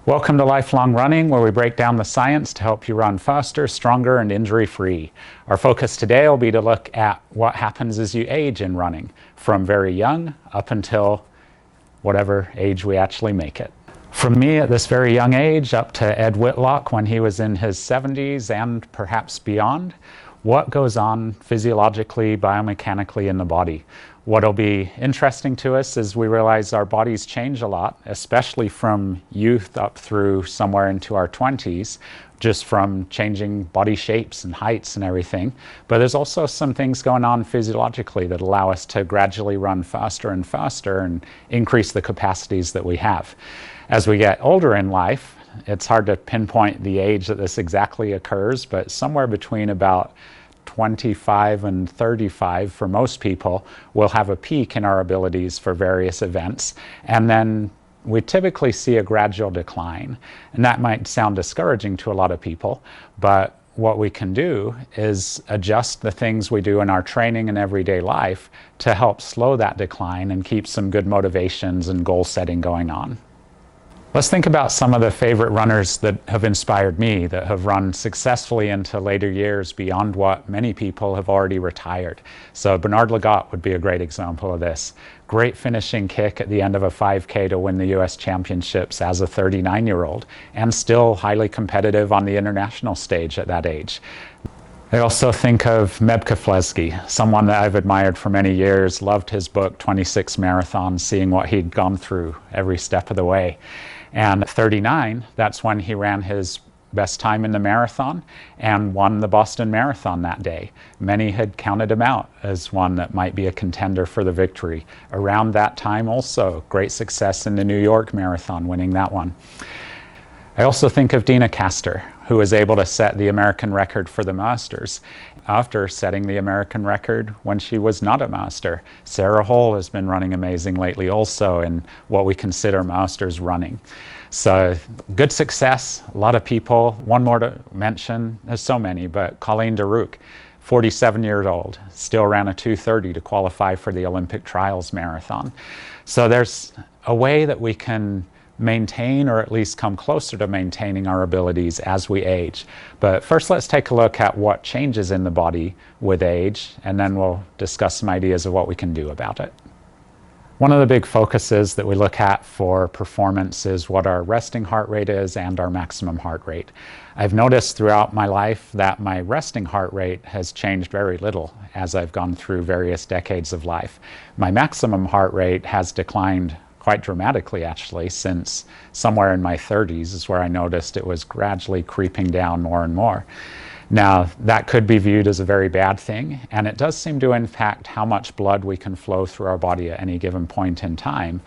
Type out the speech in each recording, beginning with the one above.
Welcome to Lifelong Running, where we break down the science to help you run faster, stronger, and injury-free. Our focus today will be to look at what happens as you age in running, from very young up until whatever age we actually make it. From me at this very young age up to Ed Whitlock when he was in his 70s and perhaps beyond, what goes on physiologically, biomechanically in the body. What'll be interesting to us is we realize our bodies change a lot, especially from youth up through somewhere into our 20s, just from changing body shapes and heights and everything. But there's also some things going on physiologically that allow us to gradually run faster and faster and increase the capacities that we have. As we get older in life, it's hard to pinpoint the age that this exactly occurs, but somewhere between about 25 and 35 for most people, we'll have a peak in our abilities for various events, and then we typically see a gradual decline. And that might sound discouraging to a lot of people, but what we can do is adjust the things we do in our training and everyday life to help slow that decline and keep some good motivations and goal setting going on. Let's think about some of the favorite runners that have inspired me, that have run successfully into later years beyond what many people have already retired. So Bernard Lagat would be a great example of this. Great finishing kick at the end of a 5K to win the US Championships as a 39-year-old, and still highly competitive on the international stage at that age. I also think of Mebke Flesky, someone that I've admired for many years, loved his book, 26 Marathons, seeing what he'd gone through every step of the way. And at 39, that's when he ran his best time in the marathon and won the Boston Marathon that day. Many had counted him out as one that might be a contender for the victory. Around that time also, great success in the New York Marathon, winning that one. I also think of Dina Castor, who was able to set the American record for the Masters after setting the American record when she was not a Master. Sarah Hole has been running amazing lately also in what we consider Masters running. So good success, a lot of people. One more to mention, there's so many, but Colleen Darouk, 47 years old, still ran a 2:30 to qualify for the Olympic Trials Marathon. So there's a way that we can maintain, or at least come closer to maintaining, our abilities as we age. But first, let's take a look at what changes in the body with age, and then we'll discuss some ideas of what we can do about it. One of the big focuses that we look at for performance is what our resting heart rate is and our maximum heart rate. I've noticed throughout my life that my resting heart rate has changed very little as I've gone through various decades of life. My maximum heart rate has declined quite dramatically, actually, since somewhere in my 30s is where I noticed it was gradually creeping down more and more. Now, that could be viewed as a very bad thing, and it does seem to impact how much blood we can flow through our body at any given point in time.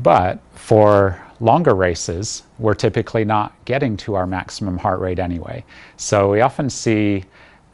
But for longer races, we're typically not getting to our maximum heart rate anyway. So we often see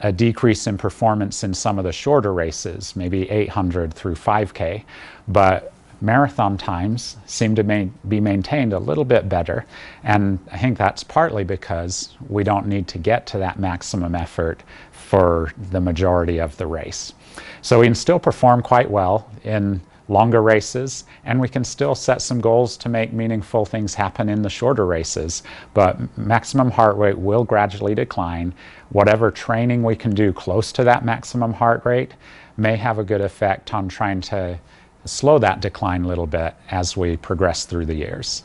a decrease in performance in some of the shorter races, maybe 800 through 5K, but marathon times seem to be maintained a little bit better, and I think that's partly because we don't need to get to that maximum effort for the majority of the race. So we can still perform quite well in longer races, and we can still set some goals to make meaningful things happen in the shorter races, but maximum heart rate will gradually decline. Whatever training we can do close to that maximum heart rate may have a good effect on trying to slow that decline a little bit as we progress through the years.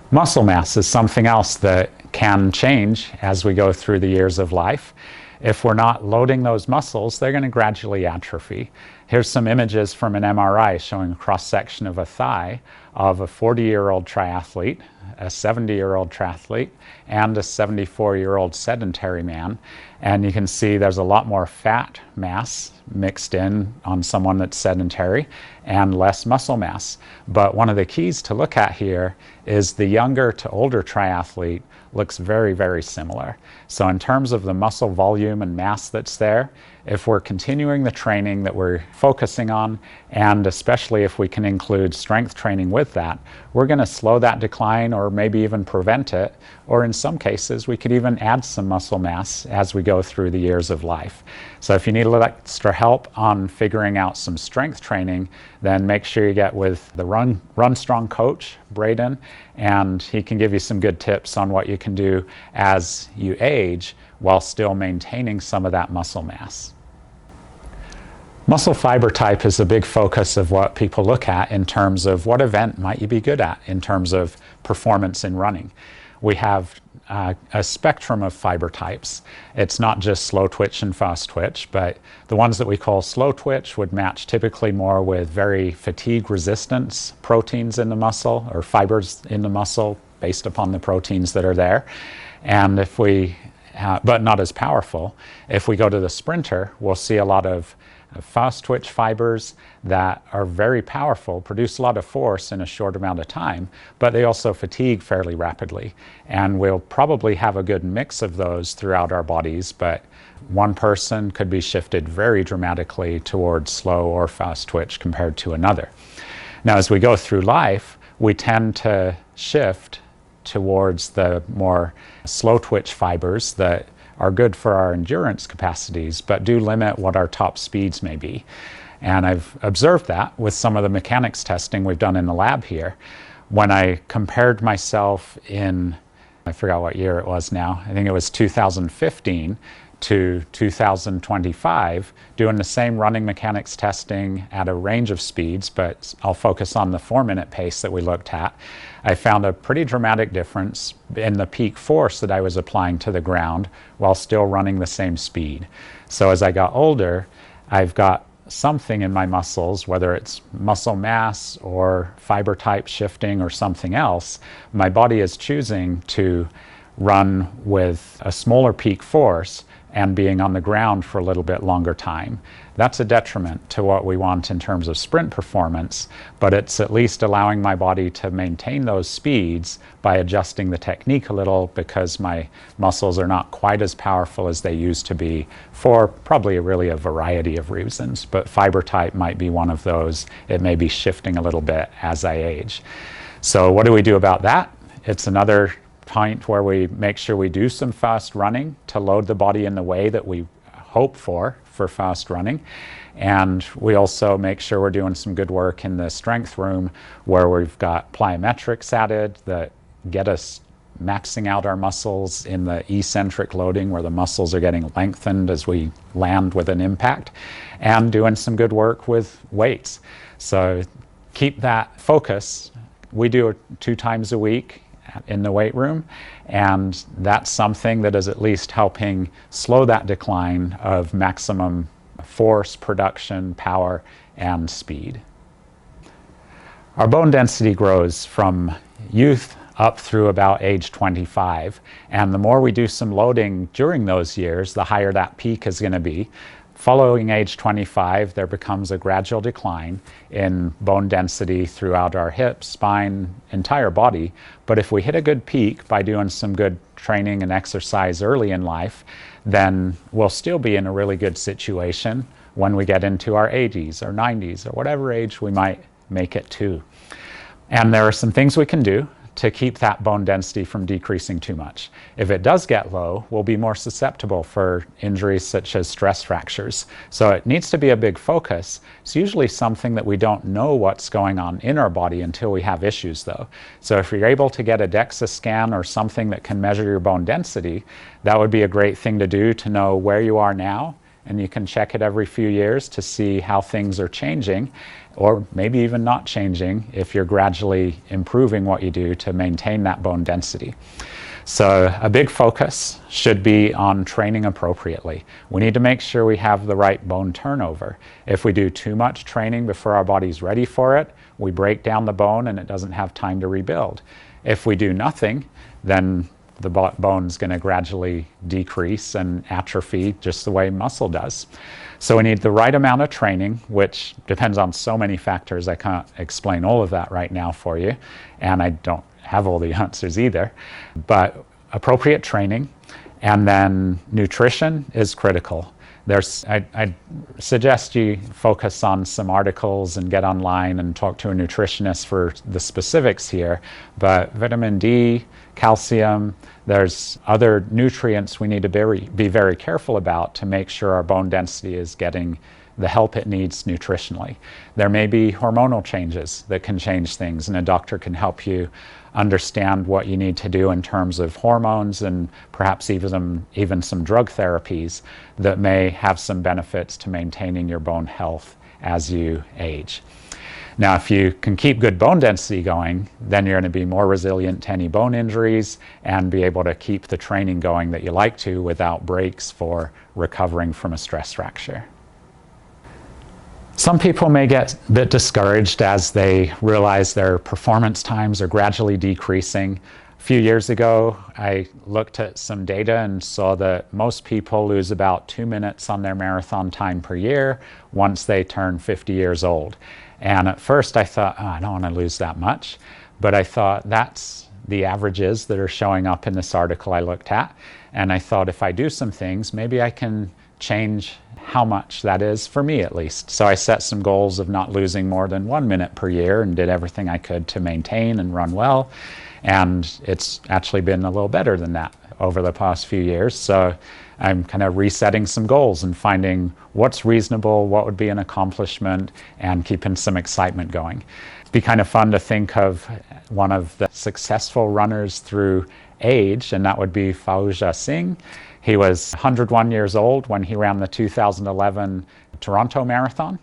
Muscle mass is something else that can change as we go through the years of life. If we're not loading those muscles, they're going to gradually atrophy. Here's some images from an MRI showing a cross-section of a thigh of a 40-year-old triathlete, a 70-year-old triathlete, and a 74-year-old sedentary man. And you can see there's a lot more fat mass mixed in on someone that's sedentary and less muscle mass. But one of the keys to look at here is the younger to older triathlete looks very, very similar. So in terms of the muscle volume and mass that's there, if we're continuing the training that we're focusing on, and especially if we can include strength training with that, we're going to slow that decline or maybe even prevent it, or in some cases we could even add some muscle mass as we go through the years of life. So if you need a little extra help on figuring out some strength training, then make sure you get with the Run Strong coach, Braden, and he can give you some good tips on what you can do as you age while still maintaining some of that muscle mass. Muscle fiber type is a big focus of what people look at in terms of what event might you be good at in terms of performance in running. We have a spectrum of fiber types. It's not just slow twitch and fast twitch, but the ones that we call slow twitch would match typically more with very fatigue resistance proteins in the muscle, or fibers in the muscle based upon the proteins that are there. And if we, but not as powerful. If we go to the sprinter, we'll see a lot of fast twitch fibers that are very powerful, produce a lot of force in a short amount of time, but they also fatigue fairly rapidly. And we'll probably have a good mix of those throughout our bodies, but one person could be shifted very dramatically towards slow or fast twitch compared to another. Now, as we go through life, we tend to shift towards the more slow twitch fibers that are good for our endurance capacities, but do limit what our top speeds may be. And I've observed that with some of the mechanics testing we've done in the lab here. When I compared myself in, I forgot what year it was now, I think it was 2015 to 2025, doing the same running mechanics testing at a range of speeds, but I'll focus on the 4-minute pace that we looked at. I found a pretty dramatic difference in the peak force that I was applying to the ground while still running the same speed. So as I got older, I've got something in my muscles, whether it's muscle mass or fiber type shifting or something else, my body is choosing to run with a smaller peak force and being on the ground for a little bit longer time. That's a detriment to what we want in terms of sprint performance, but it's at least allowing my body to maintain those speeds by adjusting the technique a little, because my muscles are not quite as powerful as they used to be for probably really a variety of reasons, but fiber type might be one of those. It may be shifting a little bit as I age. So what do we do about that? It's another point where we make sure we do some fast running to load the body in the way that we hope for fast running. And we also make sure we're doing some good work in the strength room, where we've got plyometrics added that get us maxing out our muscles in the eccentric loading, where the muscles are getting lengthened as we land with an impact, and doing some good work with weights. So keep that focus. We do it 2 times a week in the weight room, and that's something that is at least helping slow that decline of maximum force, production, power, and speed. Our bone density grows from youth up through about age 25, and the more we do some loading during those years, the higher that peak is going to be. Following age 25, there becomes a gradual decline in bone density throughout our hips, spine, entire body. But if we hit a good peak by doing some good training and exercise early in life, then we'll still be in a really good situation when we get into our 80s or 90s or whatever age we might make it to. And there are some things we can do to keep that bone density from decreasing too much. If it does get low, we'll be more susceptible for injuries such as stress fractures. So it needs to be a big focus. It's usually something that we don't know what's going on in our body until we have issues though. So if you're able to get a DEXA scan or something that can measure your bone density, that would be a great thing to do to know where you are now, and you can check it every few years to see how things are changing, or maybe even not changing if you're gradually improving what you do to maintain that bone density. So a big focus should be on training appropriately. We need to make sure we have the right bone turnover. If we do too much training before our body's ready for it, we break down the bone and it doesn't have time to rebuild. If we do nothing, then the bone's going to gradually decrease and atrophy just the way muscle does. So we need the right amount of training, which depends on so many factors. I can't explain all of that right now for you, and I don't have all the answers either. But appropriate training, and then nutrition is critical. I'd suggest you focus on some articles and get online and talk to a nutritionist for the specifics here. But vitamin D, calcium, there's other nutrients we need to be very careful about to make sure our bone density is getting the help it needs nutritionally. There may be hormonal changes that can change things, and a doctor can help you understand what you need to do in terms of hormones and perhaps even some drug therapies that may have some benefits to maintaining your bone health as you age. Now, if you can keep good bone density going, then you're going to be more resilient to any bone injuries and be able to keep the training going that you like to without breaks for recovering from a stress fracture. Some people may get a bit discouraged as they realize their performance times are gradually decreasing. A few years ago, I looked at some data and saw that most people lose about 2 minutes on their marathon time per year once they turn 50 years old. And at first I thought, oh, I don't want to lose that much. But I thought that's the averages that are showing up in this article I looked at. And I thought if I do some things, maybe I can change how much that is for me at least. So I set some goals of not losing more than 1 minute per year and did everything I could to maintain and run well. And it's actually been a little better than that over the past few years. So I'm kind of resetting some goals and finding what's reasonable, what would be an accomplishment, and keeping some excitement going. It'd be kind of fun to think of one of the successful runners through age, and that would be Fauja Singh. He was 101 years old when he ran the 2011 Toronto Marathon.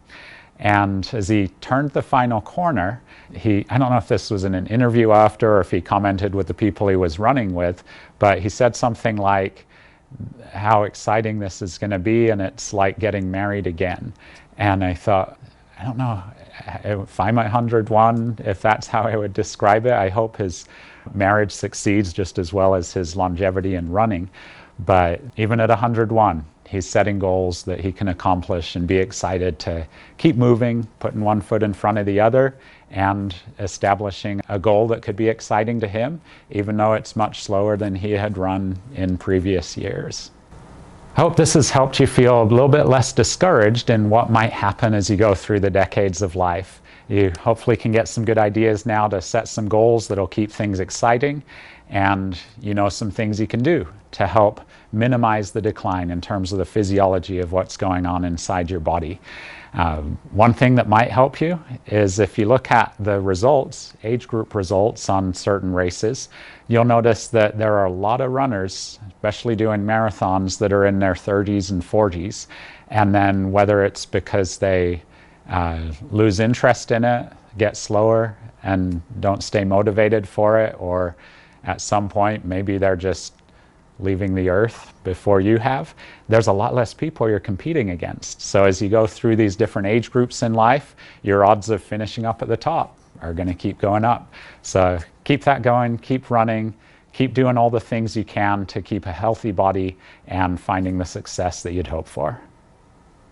And as he turned the final corner, I don't know if this was in an interview after or if he commented with the people he was running with, but he said something like how exciting this is going to be, and it's like getting married again. And I thought, I don't know if I'm 101, if that's how I would describe it. I hope his marriage succeeds just as well as his longevity in running. But even at 101, he's setting goals that he can accomplish and be excited to keep moving, putting one foot in front of the other, and establishing a goal that could be exciting to him, even though it's much slower than he had run in previous years. I hope this has helped you feel a little bit less discouraged in what might happen as you go through the decades of life. You hopefully can get some good ideas now to set some goals that'll keep things exciting, and you know some things you can do to help minimize the decline in terms of the physiology of what's going on inside your body. One thing that might help you is if you look at the results, age group results on certain races, you'll notice that there are a lot of runners, especially doing marathons, that are in their 30s and 40s. And then whether it's because they lose interest in it, get slower, and don't stay motivated for it, or at some point maybe they're just leaving the earth before you have, there's a lot less people you're competing against. So as you go through these different age groups in life, your odds of finishing up at the top are going to keep going up. So keep that going, keep running, keep doing all the things you can to keep a healthy body and finding the success that you'd hope for.